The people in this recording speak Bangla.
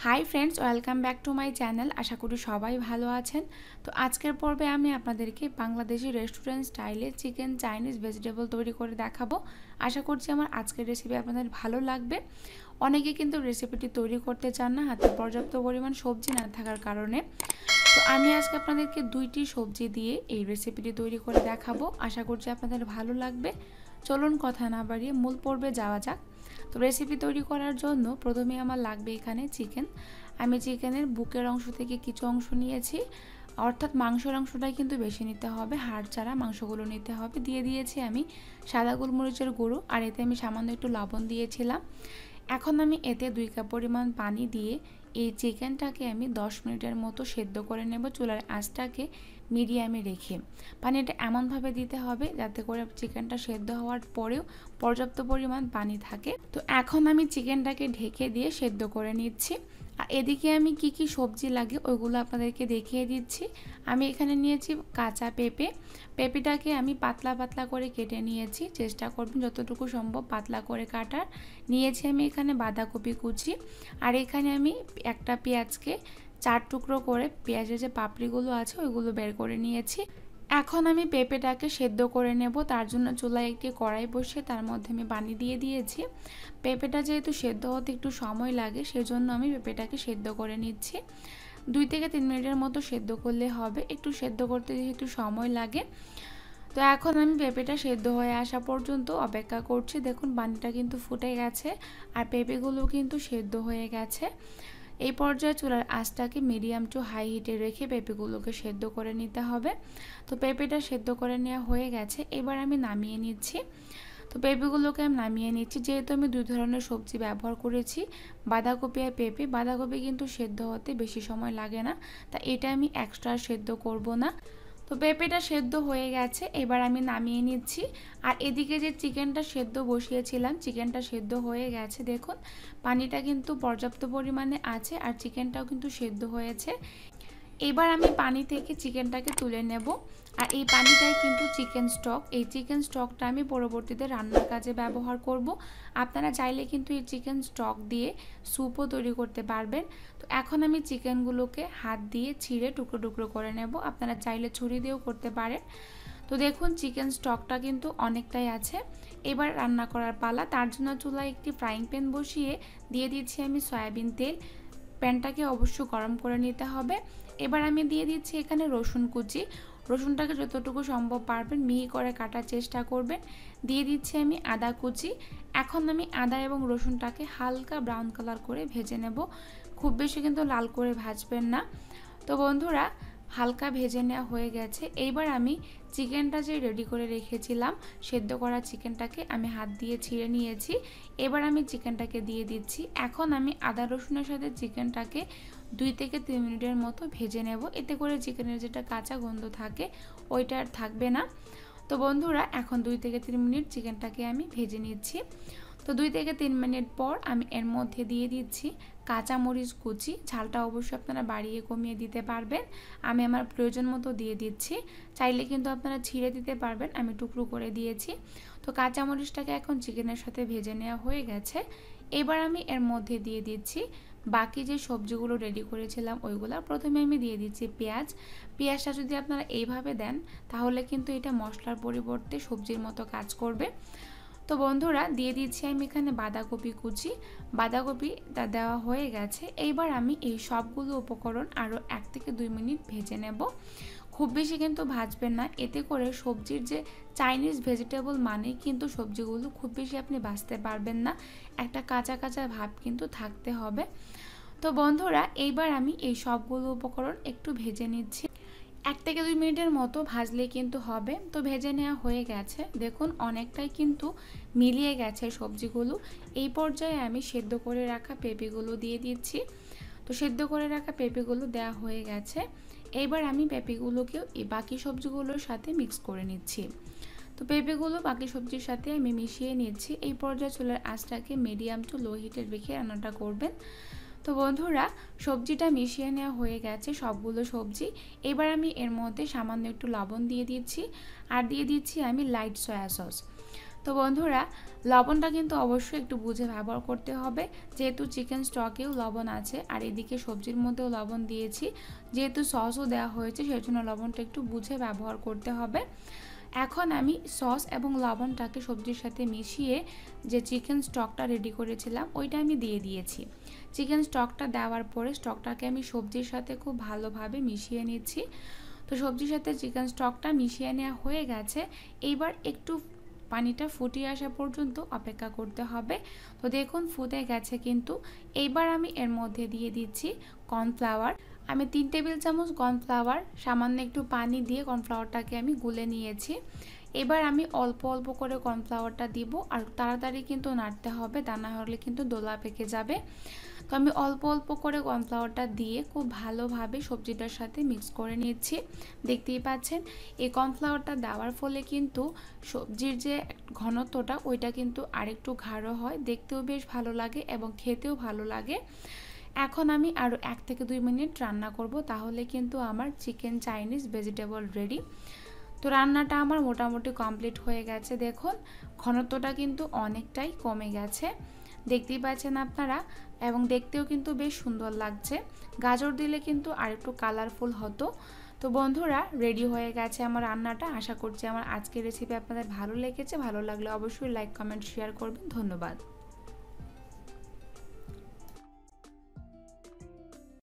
High friends, welcome back to my channel. আশা করি সবাই ভালো আছেন। তো আজকের পর্বে আমি আপনাদেরকে বাংলাদেশি রেস্টুরেন্ট স্টাইলে চিকেন চাইনিজ ভেজিটেবল তৈরি করে দেখাবো। আশা করছি আমার আজকের রেসিপি আপনাদের ভালো লাগবে। অনেকে কিন্তু রেসিপিটি তৈরি করতে চান না, হাতে পর্যাপ্ত পরিমাণ সবজি না থাকার কারণে। তো আমি আজকে আপনাদেরকে 2টি সবজি দিয়ে এই রেসিপিটি তৈরি করে দেখাবো। আশা করছি আপনাদের ভালো লাগবে। চলুন কথা না বাড়িয়ে মূল পর্বে যাওয়া যাক। তো রেসিপি তৈরি করার জন্য প্রথমে আমার লাগবে এখানে চিকেন। আমি চিকেনের বুকের অংশ থেকে কিছু অংশ নিয়েছি, অর্থাৎ মাংসের অংশটাই কিন্তু বেশি নিতে হবে, হাড় ছাড়া মাংসগুলো নিতে হবে। দিয়ে দিয়েছি আমি সাদা গোলমরিচের গুঁড়ো, আর এতে আমি সামান্য একটু লবণ দিয়েছিলাম। এখন আমি এতে 2 কাপ পরিমাণ পানি দিয়ে এই চিকেনটাকে আমি 10 মিনিটের মতো সেদ্ধ করে নেব, চুলার আঁচটাকে মিডিয়ামে রেখে। পানিটা এমনভাবে দিতে হবে যাতে করে চিকেনটা সেদ্ধ হওয়ার পরেও পর্যাপ্ত পরিমাণ পানি থাকে। তো এখন আমি চিকেনটাকে ঢেকে দিয়ে সেদ্ধ করে নিচ্ছি। আর এদিকে আমি কি কি সবজি লাগে ওইগুলো আপনাদেরকে দেখিয়ে দিচ্ছি। আমি এখানে নিয়েছি কাঁচা পেঁপে। পেঁপেটাকে আমি পাতলা পাতলা করে কেটে নিয়েছি, চেষ্টা করবেন যতটুকু সম্ভব পাতলা করে কাটার। নিয়েছি আমি এখানে বাঁধাকপি কুচি, আর এখানে আমি একটা পেঁয়াজকে 4 টুকরো করে পেঁয়াজের যে পাপড়িগুলো আছে ওইগুলো বের করে নিয়েছি। এখন আমি পেঁপেটাকে সেদ্ধ করে নেব। তার জন্য চুলায় একটি কড়াই বসিয়ে তার মধ্যে আমি পানি দিয়ে দিয়েছি। পেঁপেটা যেহেতু সেদ্ধ হতে একটু সময় লাগে, সেজন্য আমি পেঁপেটাকে সেদ্ধ করে নিচ্ছি। 2 থেকে 3 মিনিটের মতো সেদ্ধ করলে হবে, একটু সেদ্ধ করতে যেহেতু সময় লাগে। তো এখন আমি পেঁপেটা সেদ্ধ হয়ে আসা পর্যন্ত অপেক্ষা করছি। দেখুন পানিটা কিন্তু ফুটে গেছে আর পেঁপেগুলো কিন্তু সেদ্ধ হয়ে গেছে। এই পর্যায়ে চুলার আঁচটাকে মিডিয়াম টু হাই হিটে রেখে পেঁপেগুলোকে সেদ্ধ করে নিতে হবে। তো পেঁপেটা সেদ্ধ করে নেওয়া হয়ে গেছে, এবার আমি নামিয়ে নিচ্ছি। তো পেঁপেগুলোকে আমি নামিয়ে নিচ্ছি। যেহেতু আমি 2 ধরনের সবজি ব্যবহার করেছি, বাঁধাকপি আর পেঁপে, বাঁধাকপি কিন্তু সেদ্ধ হতে বেশি সময় লাগে না, তা এটা আমি এক্সট্রা সেদ্ধ করব না। তো পেঁপেটা সেদ্ধ হয়ে গেছে, এবার আমি নামিয়ে নিচ্ছি। আর এদিকে যে চিকেনটা সেদ্ধ বসিয়েছিলাম, চিকেনটা সেদ্ধ হয়ে গেছে। দেখুন পানিটা কিন্তু পর্যাপ্ত পরিমাণে আছে আর চিকেনটাও কিন্তু সেদ্ধ হয়েছে। এবার আমি পানি থেকে চিকেনটাকে তুলে নেব। আর এই পানিটাই কিন্তু চিকেন স্টক। এই চিকেন স্টকটা আমি পরবর্তীতে রান্নার কাজে ব্যবহার করব। আপনারা চাইলে কিন্তু এই চিকেন স্টক দিয়ে স্যুপও তৈরি করতে পারবেন। তো এখন আমি চিকেনগুলোকে হাত দিয়ে ছিঁড়ে টুকরো টুকরো করে নেব। আপনারা চাইলে ছুরি দিয়েও করতে পারেন। তো দেখুন চিকেন স্টকটা কিন্তু অনেকটাই আছে। এবার রান্না করার পালা। তার জন্য চুলায় একটি ফ্রাইং প্যান বসিয়ে দিয়ে দিচ্ছি আমি সয়াবিন তেল। প্যানটাকে অবশ্যই গরম করে নিতে হবে। এবার আমি দিয়ে দিচ্ছি এখানে রসুন কুচি। রসুনটাকে যতটুকু সম্ভব পারবেন মিহি করে কাটার চেষ্টা করবেন। দিয়ে দিচ্ছি আমি আদা কুচি। এখন আমি আদা এবং রসুনটাকে হালকা ব্রাউন কালার করে ভেজে নেব, খুব বেশি কিন্তু লাল করে ভাজবেন না। তো বন্ধুরা, হালকা ভেজে নেওয়া হয়ে গেছে। এইবার আমি চিকেনটা যে রেডি করে রেখেছিলাম, সেদ্ধ করা চিকেনটাকে আমি হাত দিয়ে ছিঁড়ে নিয়েছি। এবার আমি চিকেনটাকে দিয়ে দিচ্ছি। এখন আমি আদা রসুনের সাথে চিকেনটাকে 2 থেকে 3 মিনিটের মতো ভেজে নেব, এতে করে চিকেনের যেটা কাঁচা গন্ধ থাকে ওইটা আর থাকবে না। তো বন্ধুরা, এখন 2 থেকে 3 মিনিট চিকেনটাকে আমি ভেজে নিচ্ছি। তো 2 থেকে 3 মিনিট পর আমি এর মধ্যে দিয়ে দিচ্ছি কাঁচামরিচ কুচি। ঝালটা অবশ্যই আপনারা বাড়িয়ে কমিয়ে দিতে পারবেন। আমি আমার প্রয়োজন মতো দিয়ে দিচ্ছি, চাইলে কিন্তু আপনারা ছিঁড়ে দিতে পারবেন, আমি টুকরো করে দিয়েছি। তো কাঁচামরিচটাকে এখন চিকেনের সাথে ভেজে নেওয়া হয়ে গেছে। এবার আমি এর মধ্যে দিয়ে দিচ্ছি বাকি যে সবজিগুলো রেডি করেছিলাম ওইগুলো। প্রথমে আমি দিয়ে দিচ্ছি পেঁয়াজ। পেঁয়াজটা যদি আপনারা এইভাবে দেন তাহলে কিন্তু এটা মশলার পরিবর্তে সবজির মতো কাজ করবে। তো বন্ধুরা, দিয়ে দিচ্ছি আমি এখানে বাঁধাকপি কুচি। বাঁধাকপিটা দেওয়া হয়ে গেছে। এইবার আমি এই সবগুলো উপকরণ আরও 1 থেকে 2 মিনিট ভেজে নেব। খুব বেশি কিন্তু ভাজবেন না, এতে করে সবজির যে চাইনিজ ভেজিটেবল মানেই কিন্তু সবজিগুলো খুব বেশি আপনি ভাজতে পারবেন না, একটা কাঁচা কাঁচা ভাব কিন্তু থাকতে হবে। তো বন্ধুরা, এইবার আমি এই সবগুলো উপকরণ একটু ভেজে নিচ্ছি। 1 থেকে 2 মিনিটের মতো ভাজলেই কিন্তু হবে। তো ভেজে নেওয়া হয়ে গেছে। দেখুন অনেকটাই কিন্তু মিলিয়ে গেছে সবজিগুলো। এই পর্যায়ে আমি সেদ্ধ করে রাখা পেঁপেগুলো দিয়ে দিচ্ছি। তো সেদ্ধ করে রাখা পেঁপেগুলো দেওয়া হয়ে গেছে। এইবার আমি পেঁপেগুলোকেও এই বাকি সবজিগুলোর সাথে মিক্স করে নিচ্ছি। তো পেঁপেগুলো বাকি সবজির সাথে আমি মিশিয়ে নিচ্ছি। এই পর্যায়ে চুলার আঁচটাকে মিডিয়াম টু লো হিটে রেখে রান্নাটা করবেন। তো বন্ধুরা, সবজিটা মিশিয়ে নেওয়া হয়ে গেছে সবগুলো সবজি। এবার আমি এর মধ্যে সামান্য একটু লবণ দিয়ে দিচ্ছি, আর দিয়ে দিচ্ছি আমি লাইট সয়া সস। তো বন্ধুরা, লবণটা কিন্তু অবশ্যই একটু বুঝে ব্যবহার করতে হবে, যেহেতু চিকেন স্টকেও লবণ আছে আর এদিকে সবজির মধ্যেও লবণ দিয়েছি, যেহেতু সসও দেওয়া হয়েছে সেজন্য লবণটা একটু বুঝে ব্যবহার করতে হবে। এখন আমি সস এবং লবণটাকে সবজির সাথে মিশিয়ে যে চিকেন স্টকটা রেডি করেছিলাম ওইটা আমি দিয়ে দিয়েছি। চিকেন স্টকটা দেওয়ার পরে স্টকটাকে আমি সবজির সাথে খুব ভালোভাবে মিশিয়ে নিচ্ছি। তো সবজির সাথে চিকেন স্টকটা মিশিয়ে নেওয়া হয়ে গেছে। এইবার একটু পানিটা ফুটিয়ে আসা পর্যন্ত অপেক্ষা করতে হবে। তো দেখুন ফুটে গেছে কিন্তু। এইবার আমি এর মধ্যে দিয়ে দিচ্ছি কর্নফ্লাওয়ার। আমি 3 টেবিল চামচ কর্নফ্লাওয়ার সামান্য একটু পানি দিয়ে কর্নফ্লাওয়ারটাকে আমি গুলে নিয়েছি। এবার আমি অল্প অল্প করে কর্নফ্লাওয়ারটা দিব, আর তাড়াতাড়ি কিন্তু নাড়তে হবে, তা না হলে কিন্তু দোলা পেকে যাবে। তো আমি অল্প অল্প করে কর্নফ্লাওয়ারটা দিয়ে খুব ভালোভাবে সবজিটার সাথে মিক্স করে নিচ্ছি। দেখতেই পাচ্ছেন এই কর্নফ্লাওয়ারটা দেওয়ার ফলে কিন্তু সবজির যে ঘনত্বটা ওইটা কিন্তু আরেকটু গাঢ় হয়, দেখতেও বেশ ভালো লাগে এবং খেতেও ভালো লাগে। এখন আমি আরও 1 থেকে 2 মিনিট রান্না করব, তাহলে কিন্তু আমার চিকেন চাইনিজ ভেজিটেবল রেডি। তো রান্নাটা আমার মোটামুটি কমপ্লিট হয়ে গেছে। দেখুন ঘনত্বটা কিন্তু অনেকটাই কমে গেছে, দেখতেই পাচ্ছেন আপনারা, এবং দেখতেও কিন্তু বেশ সুন্দর লাগছে। গাজর দিলে কিন্তু আরেকটু কালারফুল হতো। তো বন্ধুরা, রেডি হয়ে গেছে আমার রান্নাটা। আশা করছি আমার আজকের রেসিপি আপনাদের ভালো লেগেছে। ভালো লাগলে অবশ্যই লাইক, কমেন্ট, শেয়ার করবেন। ধন্যবাদ।